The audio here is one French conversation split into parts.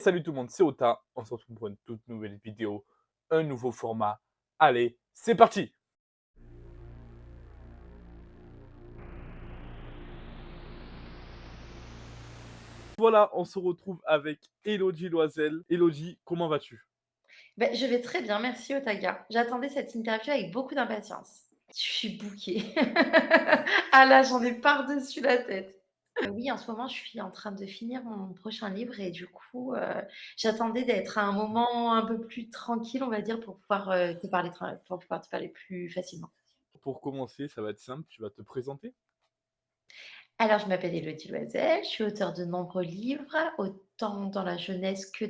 Salut tout le monde, c'est Ota. On se retrouve pour une toute nouvelle vidéo, un nouveau format. Allez, c'est parti! Voilà, on se retrouve avec Elodie Loisel. Elodie, comment vas-tu? Je vais très bien, merci Otaga. J'attendais cette interview avec beaucoup d'impatience. Je suis bookée. Ah là, j'en ai par-dessus la tête. Oui, en ce moment, je suis en train de finir mon prochain livre et du coup, j'attendais d'être à un moment un peu plus tranquille, on va dire, pour pouvoir, pour pouvoir te parler plus facilement. Pour commencer, ça va être simple, tu vas te présenter. Alors, je m'appelle Élodie Loisel, je suis auteure de nombreux livres, autant dans la jeunesse que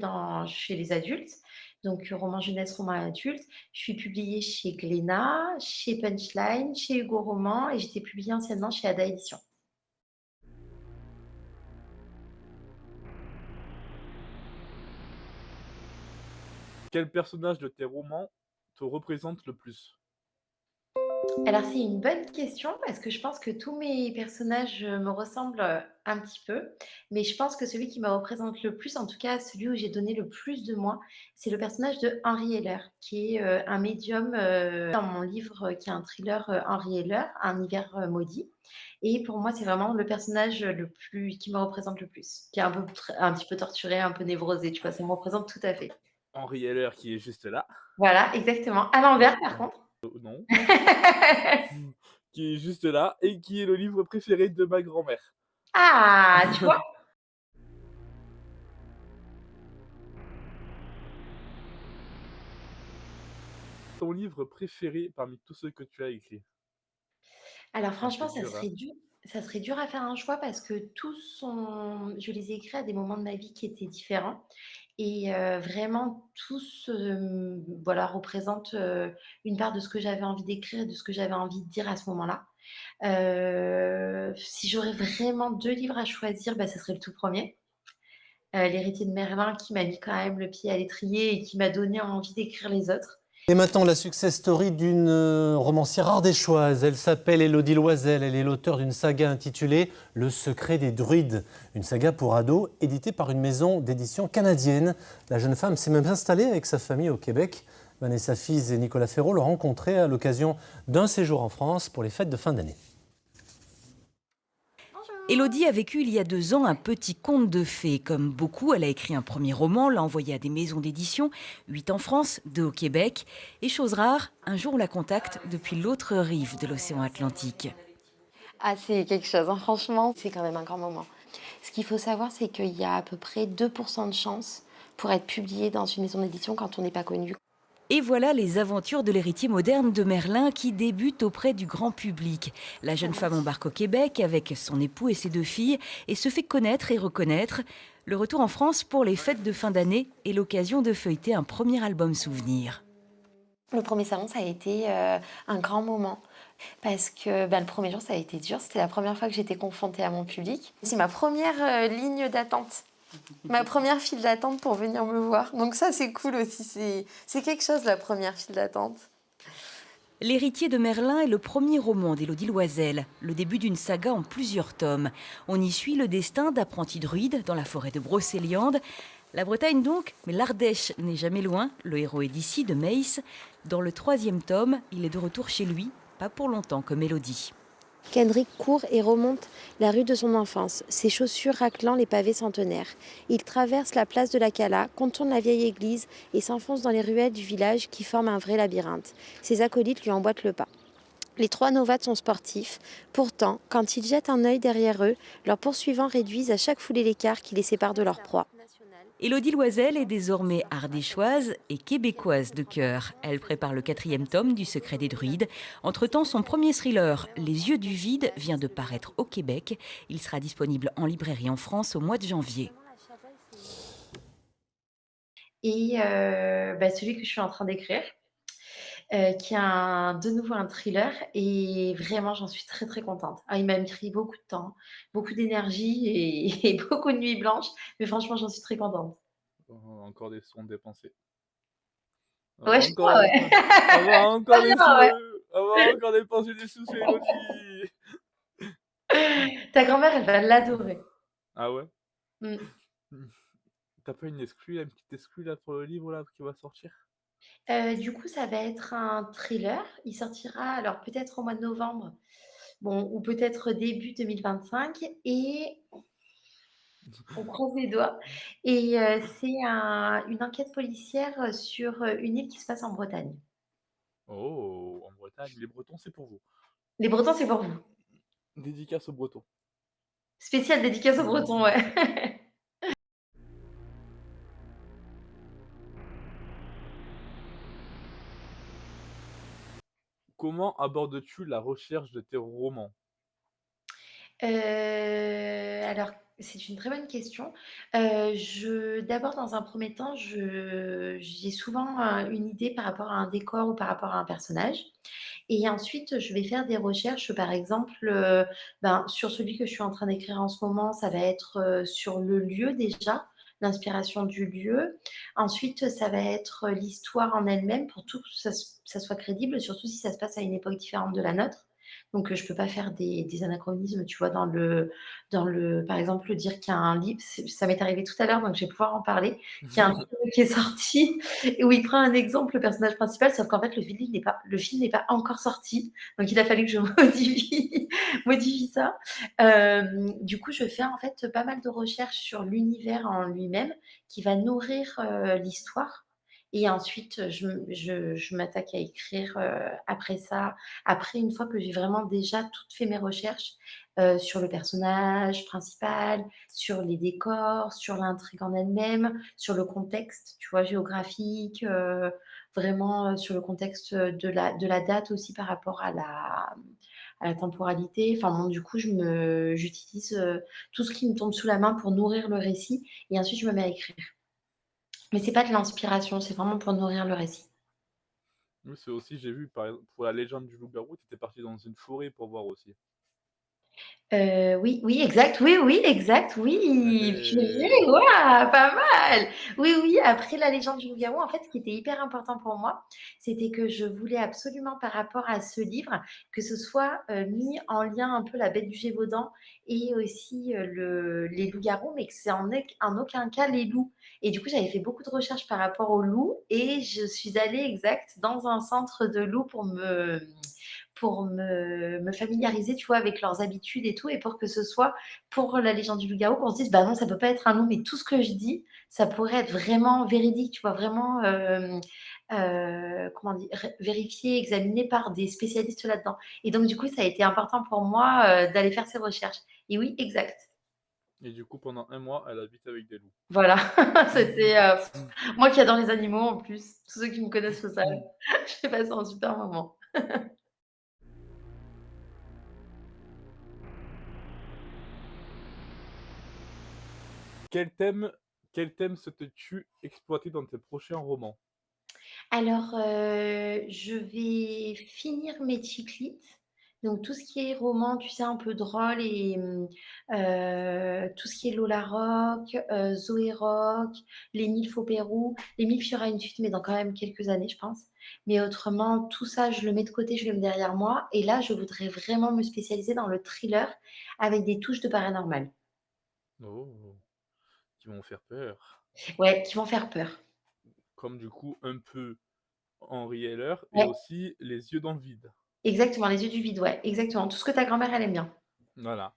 chez les adultes. Donc, roman jeunesse, roman adulte. Je suis publiée chez Glénat, chez Punchline, chez Hugo Roman et j'étais publiée anciennement chez Ada Éditions. Quel personnage de tes romans te représente le plus? Alors, c'est une bonne question parce que je pense que tous mes personnages, me ressemblent, un petit peu. Mais je pense que celui qui me représente le plus, en tout cas celui où j'ai donné le plus de moi, c'est le personnage de Henri Heller, qui est, un médium, dans mon livre, qui est un thriller, Henri Heller, Un hiver, maudit. Et pour moi, c'est vraiment le personnage, le plus qui me représente le plus, qui est un petit peu torturé, un peu névrosé, tu vois? Ça me représente tout à fait. Henri Heller qui est juste là. Voilà, exactement. À l'envers par contre. Non. Qui est juste là et qui est le livre préféré de ma grand-mère. Ah! Tu vois? Ton livre préféré parmi tous ceux que tu as écrits? Alors Un peu franchement, dur, hein? ça serait dur à faire un choix parce que je les ai écrits à des moments de ma vie qui étaient différents et vraiment tous, voilà, représentent, une part de ce que j'avais envie d'écrire et de ce que j'avais envie de dire à ce moment-là. Si j'aurais vraiment 2 livres à choisir, bah, ça serait le tout premier, L'héritier de Merlin qui m'a mis quand même le pied à l'étrier et qui m'a donné envie d'écrire les autres. Et maintenant, la success story d'une romancière ardéchoise. Elle s'appelle Élodie Loisel. Elle est l'auteure d'une saga intitulée Le secret des druides, une saga pour ados éditée par une maison d'édition canadienne. La jeune femme s'est même installée avec sa famille au Québec. Vanessa Fize et Nicolas Ferraud l'ont rencontrée à l'occasion d'un séjour en France pour les fêtes de fin d'année. Élodie a vécu il y a 2 ans un petit conte de fées. Comme beaucoup, elle a écrit un premier roman, l'a envoyé à des maisons d'édition, 8 en France, 2 au Québec. Et chose rare, un jour on la contacte depuis l'autre rive de l'océan Atlantique. Ah, c'est quelque chose, hein, franchement, c'est quand même un grand moment. Ce qu'il faut savoir, c'est qu'il y a à peu près 2 de chances pour être publié dans une maison d'édition quand on n'est pas connu. Et voilà les aventures de l'héritier moderne de Merlin qui débute auprès du grand public. La jeune femme embarque au Québec avec son époux et ses 2 filles et se fait connaître et reconnaître. Le retour en France pour les fêtes de fin d'année est l'occasion de feuilleter un premier album souvenir. Le premier salon, ça a été un grand moment parce que le premier jour, ça a été dur. C'était la première fois que j'étais confrontée à mon public. C'est ma première ligne d'attente, ma première file d'attente pour venir me voir. Donc ça, c'est cool aussi. C'est quelque chose, la première file d'attente. L'héritier de Merlin est le premier roman d'Élodie Loisel, le début d'une saga en plusieurs tomes. On y suit le destin d'apprentis druides dans la forêt de Brocéliande. La Bretagne donc, mais l'Ardèche n'est jamais loin. Le héros est d'ici, de Meis. Dans le 3e tome, il est de retour chez lui, pas pour longtemps comme Élodie. Kendrick court et remonte la rue de son enfance, ses chaussures raclant les pavés centenaires. Il traverse la place de la Cala, contourne la vieille église et s'enfonce dans les ruelles du village qui forment un vrai labyrinthe. Ses acolytes lui emboîtent le pas. Les 3 novates sont sportifs. Pourtant, quand ils jettent un œil derrière eux, leurs poursuivants réduisent à chaque foulée l'écart qui les sépare de leur proie. Élodie Loisel est désormais ardéchoise et québécoise de cœur. Elle prépare le 4e tome du Secret des druides. Entre-temps, son premier thriller, Les yeux du vide, vient de paraître au Québec. Il sera disponible en librairie en France au mois de janvier. Et celui que je suis en train d'écrire, qui est de nouveau un thriller et vraiment j'en suis très, très contente. Ah, il m'a pris beaucoup de temps, beaucoup d'énergie et et beaucoup de nuits blanches, mais franchement j'en suis très contente. Encore des sons dépensés. Ouais, je crois, ouais. On va encore Très des bien, sous, ouais. on va encore dépenser des sous sur Elodie. Ta grand-mère, elle va l'adorer. Ah ouais? Mmh. Mmh. t'as pas une exclue, là, une petite exclue là pour le livre là qui va sortir? Du coup, ça va être un thriller. Il sortira alors peut-être au mois de novembre, bon ou peut-être début 2025 et on croise les doigts et c'est une enquête policière, sur, une île qui se passe en Bretagne. Oh, en Bretagne, les Bretons, c'est pour vous. Les Bretons, c'est pour vous. Dédicace aux Bretons. Spéciale dédicace aux Bretons, ouais. Comment abordes-tu la recherche de tes romans? Alors, c'est une très bonne question. D'abord, dans un premier temps, j'ai souvent, une idée par rapport à un décor ou par rapport à un personnage et ensuite, je vais faire des recherches, par exemple, ben, sur celui que je suis en train d'écrire en ce moment, ça va être, sur le lieu déjà, l'inspiration du lieu. Ensuite, ça va être, l'histoire en elle-même pour tout que ça soit crédible, surtout si ça se passe à une époque différente de la nôtre. Donc, je peux pas faire des anachronismes, tu vois? Dans le par exemple, dire qu'il y a un livre ça m'est arrivé tout à l'heure, donc je vais pouvoir en parler, qu'il y a un film qui est sorti et où il prend un exemple, le personnage principal, sauf qu'en fait, le film n'est pas encore sorti, donc il a fallu que je modifie ça. Du coup, je fais, en fait, pas mal de recherches sur l'univers en lui-même qui va nourrir, l'histoire et ensuite, je m'attaque à écrire, après ça. Après, une fois que j'ai vraiment déjà toutes fait mes recherches, sur le personnage principal, sur les décors, sur l'intrigue en elle-même, sur le contexte, tu vois, géographique, vraiment, sur le contexte, de la date aussi par rapport à la temporalité. Enfin bon, du coup, j'utilise, tout ce qui me tombe sous la main pour nourrir le récit et ensuite je me mets à écrire. Mais c'est pas de l'inspiration, c'est vraiment pour nourrir le récit. Oui, c'est aussi, j'ai vu, par exemple, pour la légende du loup-garou, tu étais parti dans une forêt pour voir aussi. Oui, oui, exact. Oui, oui, exact, oui. Eh, Purée, waouh, pas mal. Oui, oui, après La légende du loup-garou, en fait, ce qui était hyper important pour moi, c'était que je voulais absolument par rapport à ce livre, que ce soit, mis en lien un peu La Bête du Gévaudan et aussi, les loups-garous, mais que c'est en aucun cas les loups et du coup, j'avais fait beaucoup de recherches par rapport aux loups et je suis allée exact, dans un centre de loups pour me familiariser, tu vois, avec leurs habitudes et tout, et pour que ce soit pour la légende du loup-garou, qu'on se dise, bah non, ça peut pas être un loup, mais tout ce que je dis, ça pourrait être vraiment véridique, tu vois, vraiment, comment dire, vérifié, examiné par des spécialistes là-dedans. Et donc, du coup, ça a été important pour moi d'aller faire ces recherches. Et oui, exact. et du coup, pendant un mois, elle habite avec des loups. Voilà, c'était moi qui adore les animaux en plus, tous ceux qui me connaissent le savent. J'ai passé un super moment. Quel thème, quel thème souhaites-tu exploiter dans tes prochains romans? Alors, je vais finir mes chick-lit, donc tout ce qui est roman, tu sais, un peu drôle et tout ce qui est Lola Rock, Zoé Rock, Les Milf au Pérou. Les Milf, il y aura une suite, mais dans quand même quelques années, je pense. Mais autrement, tout ça, je le mets de côté, je le mets derrière moi et là, je voudrais vraiment me spécialiser dans le thriller avec des touches de paranormal. Oh, qui vont faire peur. Ouais, qui vont faire peur. Comme du coup, un peu Henri Heller et Ouais, aussi Les yeux dans le vide. exactement, Les yeux du vide, ouais, exactement. Tout ce que ta grand-mère, elle aime bien. Voilà.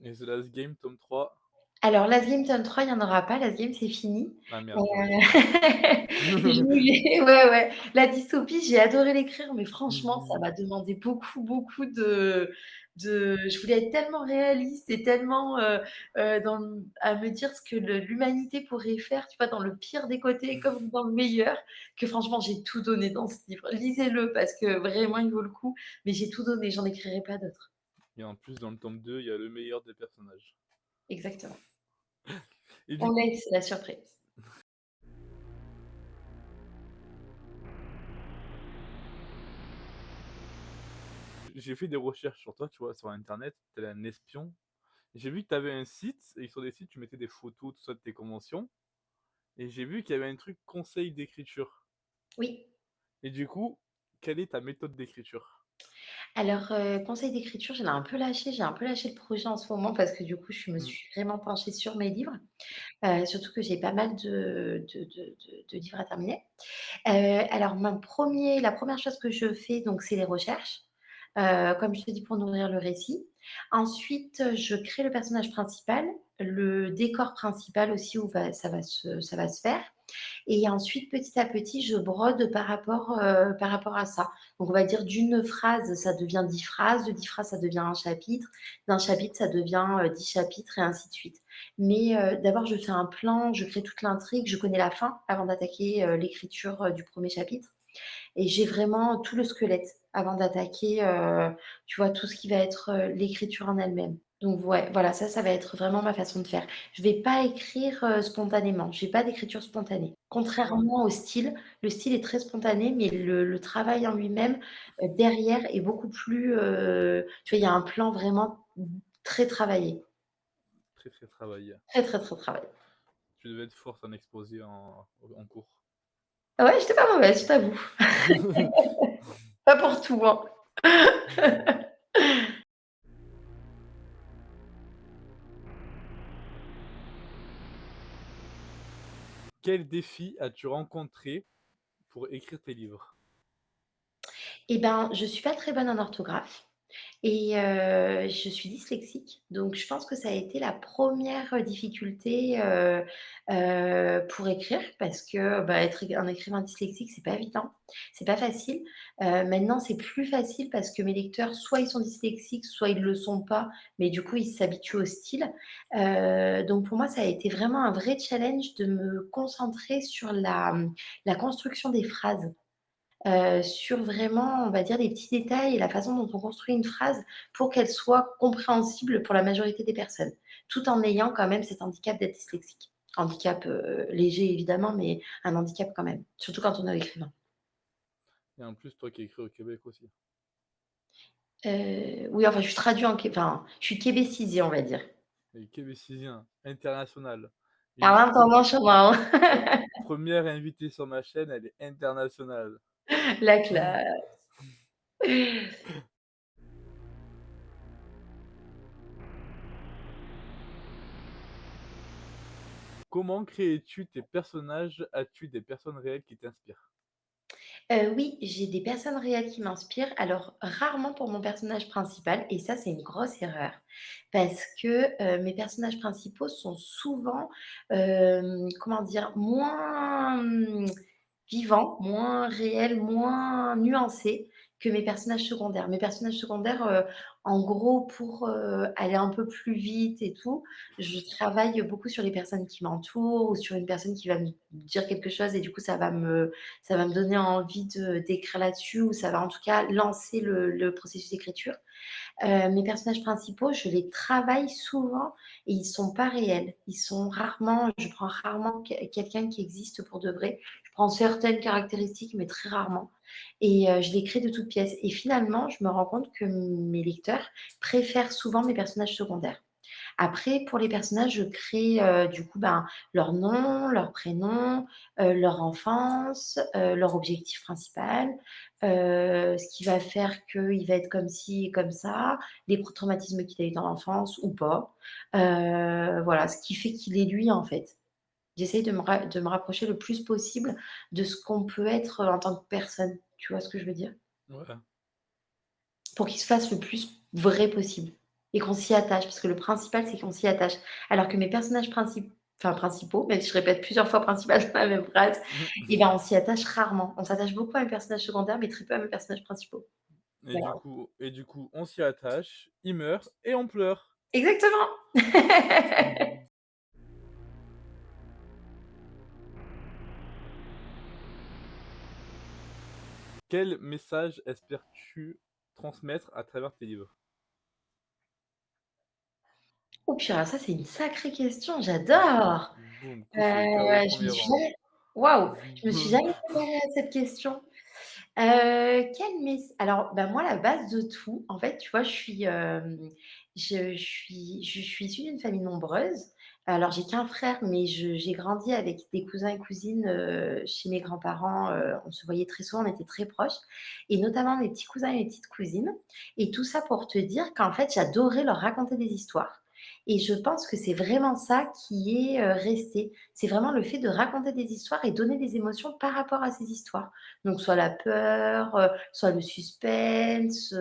Et The Last Game, tome 3. Alors Last Game tome 3, il y en aura pas. Last Game, c'est fini. Ah merde, j'aurais Heu, dû. je voulais ouais, ouais. La dystopie, j'ai adoré l'écrire, mais franchement, ça m'a demandé beaucoup, beaucoup de je voulais être tellement réaliste et tellement, à me dire ce que l'humanité pourrait faire, tu vois, dans le pire des côtés comme dans le meilleur, que franchement, j'ai tout donné dans ce livre. Lisez-le parce que vraiment, il vaut le coup, mais j'ai tout donné, j'en écrirai pas d'autres. Et en plus, dans le tome 2, il y a le meilleur des personnages. Exactement. Et du On coup, laisse la surprise. j'ai fait des recherches sur toi, tu vois, sur internet, t'es un espion. J'ai vu que tu avais un site, et sur des sites, tu mettais des photos, tout ça de tes conventions. Et j'ai vu qu'il y avait un truc conseil d'écriture. Oui. Et du coup, quelle est ta méthode d'écriture? Alors, conseil d'écriture, j'ai un peu lâché le projet en ce moment parce que du coup, je me Mmh. suis vraiment penchée sur mes livres, surtout que j'ai pas mal de livres à terminer. Alors la première chose que je fais donc c'est les recherches, comme je te dis pour nourrir le récit. Ensuite, je crée le personnage principal, le décor principal aussi où ça va se faire et ensuite petit à petit je brode par rapport à ça. Donc on va dire d'une phrase, ça devient 10 phrases, de 10 phrases, ça devient un chapitre, d'un chapitre, ça devient, 10 chapitres et ainsi de suite. Mais, d'abord je fais un plan, je crée toute l'intrigue, je connais la fin avant d'attaquer, l'écriture, du premier chapitre et j'ai vraiment tout le squelette avant d'attaquer, tu vois, tout ce qui va être, l'écriture en elle-même. Donc ouais, voilà, ça va être vraiment ma façon de faire. Je vais pas écrire, spontanément, j'ai pas d'écriture spontanée. Ouais, Contrairement au style, le style est très spontané, mais le travail en lui-même, derrière est beaucoup plus, tu vois, il y a un plan vraiment très travaillé. très, très travaillé. Très, très, très travaillé. Tu devais être forte en exposé en cours. Ouais, j'étais pas mauvaise, je t'avoue. Pas pour tout, hein. Quel défi as-tu rencontré pour écrire tes livres? Et ben, je suis pas très bonne en orthographe et je suis dyslexique, donc je pense que ça a été la première difficulté, pour écrire parce que, bah, être un écrivain dyslexique, c'est pas évident, c'est pas facile. Maintenant, c'est plus facile parce que mes lecteurs, soit ils sont dyslexiques, soit ils le sont pas, mais du coup, ils s'habituent au style. Donc pour moi, ça a été vraiment un vrai challenge de me concentrer sur la construction des phrases. Sur vraiment, on va dire, les petits détails et la façon dont on construit une phrase pour qu'elle soit compréhensible pour la majorité des personnes, tout en ayant quand même cet handicap d'être dyslexique. Handicap, léger évidemment, mais un handicap quand même, surtout quand on est écrivain. Et en plus, toi qui écris au Québec aussi. Oui, enfin, je suis traduit je suis québécisée, on va dire. Et québécoisien, international. Ah Une l'entends mon chemin, pre première invitée sur ma chaîne, elle est internationale. la classe. Comment crées-tu tes personnages? As-tu des personnes réelles qui t'inspirent? Oui, j'ai des personnes réelles qui m'inspirent, alors rarement pour mon personnage principal et ça, c'est une grosse erreur parce que, mes personnages principaux sont souvent, comment dire? Moins, vivants, moins réels, moins nuancés que mes personnages secondaires. Mes personnages secondaires, en gros, pour, aller un peu plus vite et tout, je travaille beaucoup sur les personnes qui m'entourent ou sur une personne qui va me dire quelque chose et du coup, ça va me donner envie d'écrire là-dessus ou ça va en tout cas lancer le processus d'écriture. Mes personnages principaux, je les travaille souvent et ils sont pas réels. Je prends rarement quelqu'un qui existe pour de vrai. Je prends certaines caractéristiques, mais très rarement et je les crée de toutes pièces et finalement, je me rends compte que mes lecteurs préfèrent souvent mes personnages secondaires. Après, pour les personnages, je crée, du coup, ben, leur nom, leur prénom, leur enfance, leur objectif principal, ce qui va faire qu'il va être comme ci et comme ça, les traumatismes qu'il a eu dans l'enfance ou pas. Voilà, ce qui fait qu'il est lui, en fait. J'essaye de me rapprocher le plus possible de ce qu'on peut être, en tant que personne. Tu vois ce que je veux dire? Ouais. Pour qu'il se fasse le plus vrai possible et qu'on s'y attache, parce que le principal, c'est qu'on s'y attache. Alors que mes personnages principaux, même si je répète plusieurs fois principal dans la même phrase, et ben, on s'y attache rarement. On s'attache beaucoup à mes personnages secondaires, mais très peu à mes personnages principaux. Voilà. Et du coup, on s'y attache, il meurt et on pleure. Exactement! Quel message espères-tu transmettre à travers tes livres? Oh purée, ça, c'est une sacrée question, j'adore! Boum, coup c'est KO au Je me premier suis round. jamais waouh! Je me suis jamais préparée à cette question. Alors, bah, moi, la base de tout, en fait, tu vois, je suis issue d'une famille nombreuse. Alors j'ai qu'un frère, mais j'ai grandi avec des cousins et cousines, chez mes grands-parents, on se voyait très souvent, on était très proches et notamment mes petits cousins et mes petites cousines et tout ça pour te dire qu'en fait, j'adorais leur raconter des histoires et je pense que c'est vraiment ça qui est, resté. C'est vraiment le fait de raconter des histoires et donner des émotions par rapport à ces histoires. Donc soit la peur, soit le suspense,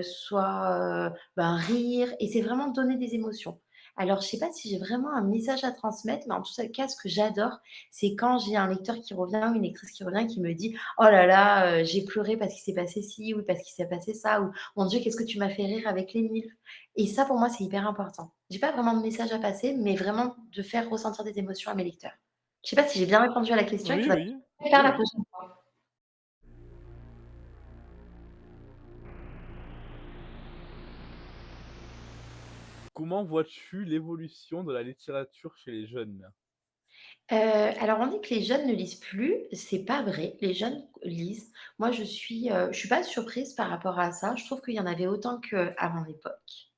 soit, ben, rire et c'est vraiment donner des émotions. Alors, je sais pas si j'ai vraiment un message à transmettre, mais en tout cas, ce que j'adore, c'est quand j'ai un lecteur qui revient ou une lectrice qui revient qui me dit: «Oh là là, j'ai pleuré parce qu'il s'est passé ci ou parce qu'il s'est passé ça» ou «Mon Dieu, qu'est-ce que tu m'as fait rire avec les milfs» et ça, pour moi, c'est hyper important. J'ai pas vraiment de message à passer, mais vraiment de faire ressentir des émotions à mes lecteurs. Je sais pas si j'ai bien répondu à la question, il Oui, faudrait oui, le oui, faire la oui. prochaine fois. Comment vois-tu l'évolution de la littérature chez les jeunes? Alors on dit que les jeunes ne lisent plus, c'est pas vrai, les jeunes lisent. Moi je suis pas surprise par rapport à ça. Je trouve qu'il y en avait autant qu'à mon époque,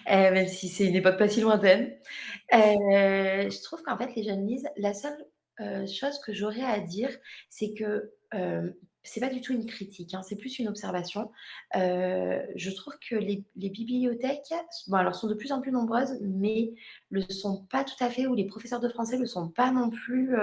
même si c'est une époque pas si lointaine. Je trouve qu'en fait les jeunes lisent. La seule, chose que j'aurais à dire, c'est que, c'est pas du tout une critique, hein, c'est plus une observation. Je trouve que les bibliothèques, bon alors sont de plus en plus nombreuses, mais le sont pas tout à fait ou les professeurs de français le sont pas non plus,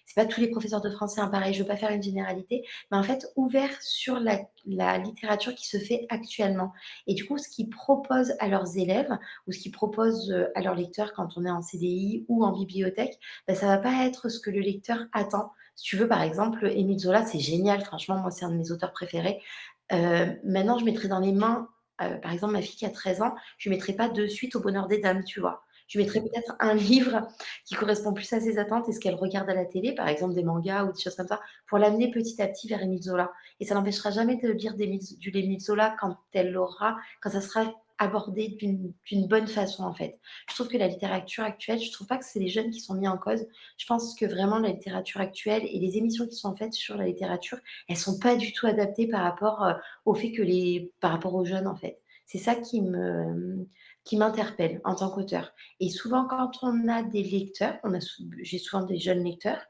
c'est pas tous les professeurs de français, hein, pareil, je veux pas faire une généralité, mais en fait ouverts sur la littérature qui se fait actuellement et du coup ce qu'ils proposent à leurs élèves ou ce qu'ils proposent, à leurs lecteurs quand on est en CDI ou en bibliothèque, bah, ça va pas être ce que le lecteur attend. Si tu veux, par exemple, Émile Zola, c'est génial, franchement, moi, c'est un de mes auteurs préférés. Maintenant, je mettrais dans les mains, par exemple, ma fille qui a 13 ans, je lui mettrais pas de suite Au bonheur des dames, tu vois? Je lui mettrais peut-être un livre qui correspond plus à ses attentes et ce qu'elle regarde à la télé, par exemple des mangas ou des choses comme ça, pour l'amener petit à petit vers Émile Zola et ça l'empêchera jamais de lire du Émile Zola quand ça sera abordé d'une bonne façon, en fait. Je trouve que la littérature actuelle, je trouve pas que c'est les jeunes qui sont mis en cause. Je pense que vraiment la littérature actuelle et les émissions qui sont faites sur la littérature, elles sont pas du tout adaptées par rapport, au fait que par rapport aux jeunes, en fait. C'est ça qui m'interpelle en tant qu'auteur et souvent quand on a des lecteurs, j'ai souvent des jeunes lecteurs,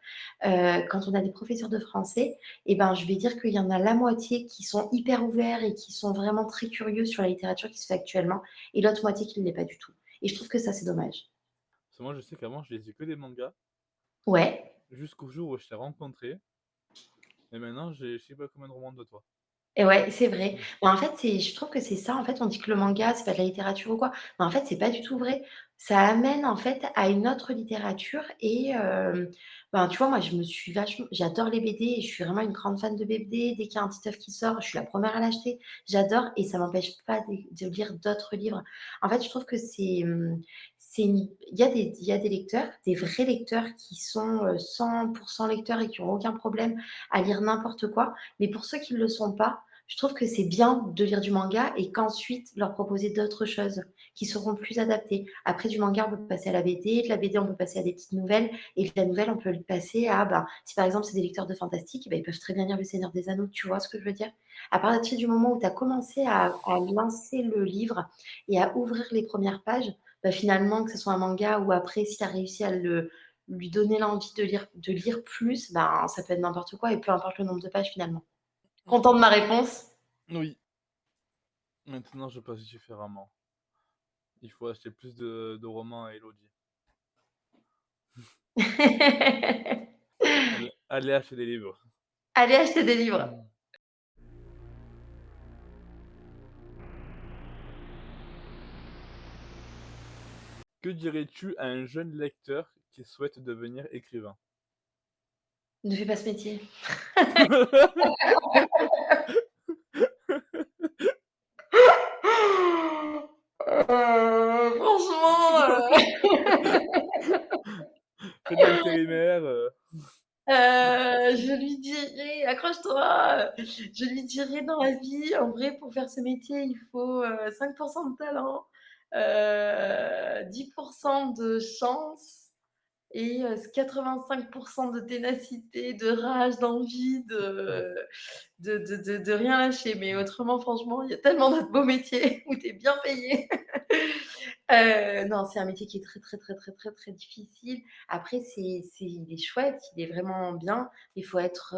quand on a des professeurs de français et ben, je vais dire qu'il y en a la moitié qui sont hyper ouverts et qui sont vraiment très curieux sur la littérature qui se fait actuellement et l'autre moitié qui ne l'est pas du tout et je trouve que ça, c'est dommage. Parce que moi, je sais qu'avant, je lisais que des mangas, Ouais. jusqu'au jour où je t'ai rencontré, et maintenant, j'ai je sais pas combien de romans de toi. Et ouais, c'est vrai. Mmh. Mais en fait, je trouve que c'est ça, en fait, on dit que le manga, c'est pas de la littérature ou quoi, mais en fait, c'est pas du tout vrai. Ça amène, en fait, à une autre littérature et ben, tu vois, moi, j'adore les BD et je suis vraiment une grande fan de BD. Dès qu'il y a un petit œuvre qui sort, je suis la première à l'acheter. J'adore et ça m'empêche pas de lire d'autres livres. En fait, je trouve que il y a des lecteurs, des vrais lecteurs qui sont, 100 lecteurs et qui ont aucun problème à lire n'importe quoi. Mais pour ceux qui ne le sont pas, je trouve que c'est bien de lire du manga et qu'ensuite leur proposer d'autres choses qui seront plus adaptées. Après du manga, on peut passer à la BD, de la BD, on peut passer à des petites nouvelles et de la nouvelle, on peut le passer à, ben, si par exemple c'est des lecteurs de fantastique, ben, ils peuvent très bien lire Le Seigneur des Anneaux, tu vois ce que je veux dire? À partir du moment où tu as commencé à lancer le livre et à ouvrir les premières pages, bah, finalement, que ce soit un manga ou après si tu as réussi à lui donner l'envie de lire plus, ben, ça peut être n'importe quoi et peu importe le nombre de pages finalement. Content de ma réponse? Oui, maintenant je pense différemment. Il faut acheter plus de romans à Elodie. Allez acheter des livres. Allez acheter des livres. Mmh. Que dirais-tu à un jeune lecteur qui souhaite devenir écrivain? Ne fais pas ce métier. Franchement, Fais de l'intérimaire, je lui dirais accroche-toi, je lui dirais dans la vie, en vrai, pour faire ce métier, il faut, 5 de talent, 10 de chance et 85 de ténacité, de rage, d'envie, de rien lâcher. Mais autrement, franchement, il y a tellement d'autres beaux métiers où tu es bien payé. Non, c'est un métier qui est très, très, très, très, très, très difficile. Après, il est chouette, il est vraiment bien. Il faut être,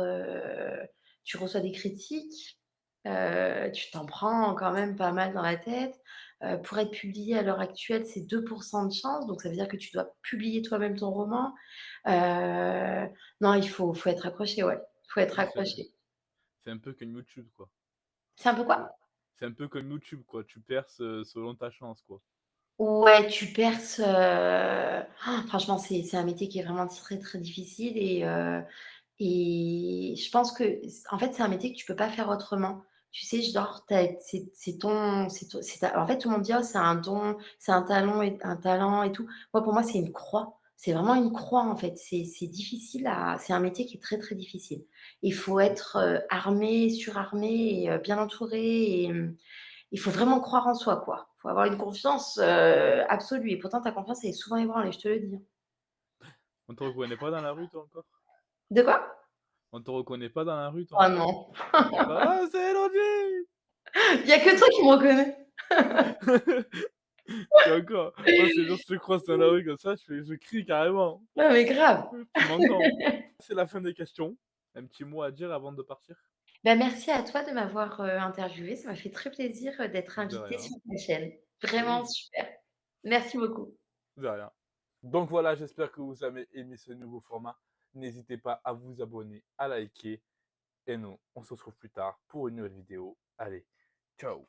tu reçois des critiques, tu t'en prends quand même pas mal dans la tête. Pour être publié à l'heure actuelle, c'est 2 de chance, donc ça veut dire que tu dois publier toi-même ton roman. Non, il faut être accroché, ouais. Il faut être Ouais, c'est accroché. c'est un peu comme YouTube, quoi. C'est un peu C'est quoi? c'est un peu comme YouTube, quoi. Tu perces, selon ta chance, quoi. Ouais, tu perces, franchement, c'est un métier qui est vraiment très, très difficile et je pense que en fait, c'est un métier que tu peux pas faire autrement. Tu sais, genre, tu c'est ta en fait, tout le monde dit: «Oh, c'est un don, c'est un talent et tout». Moi, pour moi, c'est une croix. C'est vraiment une croix, en fait. C'est difficile à c'est un métier qui est très, très difficile. Il faut Mmh. être, armé, surarmé et bien entouré et il faut vraiment croire en soi, quoi. Il faut avoir une confiance, absolue et pourtant ta confiance, elle est souvent ébranlée, je te le dis, hein. On te reconnaît pas dans la rue, toi, encore? De quoi? On te reconnaît pas dans la rue, toi, Oh encore? non, «Ah, c'est Elodie!» il y a que toi qui me reconnais. Et encore, moi, c'est genre, je te croise dans la rue comme ça, je crie carrément. Non mais grave. Tu m'entends. C'est la fin des questions. Un petit mot à dire avant de partir? Bah, merci à toi de m'avoir, interviewée. Ça m'a fait très plaisir, d'être De invitée rien. sur ta chaîne. Mais Vraiment oui, super. Merci beaucoup. de rien. Donc voilà, j'espère que vous avez aimé ce nouveau format. N'hésitez pas à vous abonner, à liker et nous, on se retrouve plus tard pour une nouvelle vidéo. Allez, ciao!